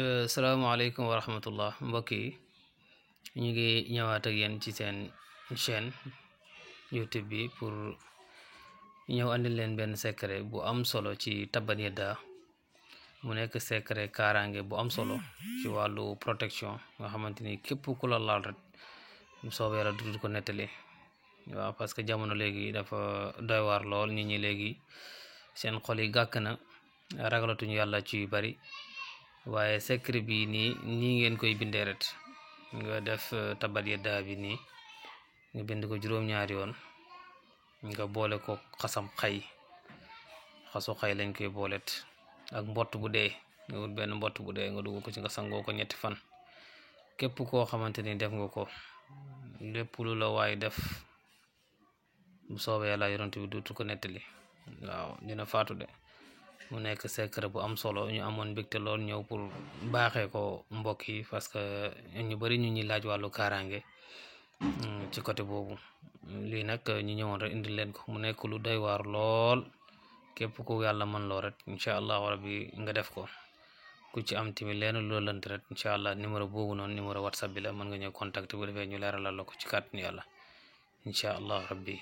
Salaamaaleykum wa rahmatullah mbokk yi ñu ngi ñëwaat ak yéen ci seen chaîne YouTube bi pour ñëw andil leen benn secret bu am solo ci Tabbat Yada mu nekk secret kaaraange bu am solo ci wàllu protection nga xamante ni képp ku la laal rek mu soobee la du ko nettali waaw parce que jamono léegi dafa doy waar lool nit ñi léegi seen xol yi gàkk na ragalatuñu yàlla ci yu bari. waaye secret bi nii ngeen koy bindee ret nga def Tabbat Yada bi nii nga bind ko juróom-ñaari yoon nga boole ko xasu xay lañ koy boolet ak mbott bu dee nga wut benn mbott bu dee nga dugg ko ci nga sangoo ko 3 fan képp koo xamante ni def nga ko lépp lu la waay def bu soobee yàlla yonent bi duutu ko nettali waaw dina faatu de mu nekk secret bu am solo ñu amoon mbégte lool ñëw pour baaxee ko mbokk yi parce que ñu bari ñu ñuy laaj wàllu kaaraange ci côté boobu lii nag ñu ñëwoon rek indil leen ko mu nekk lu doy waar lool képp ku yàlla mën loo rek incha allahu rabbi nga def ko ku ci am tamit leen lu lënt rek incha allah numéro boobu noonu numéro whatsapp bi la mën nga ñëw contact bu defee ñu leeralal la ko ci kàttanu yàlla incha allahu rabbi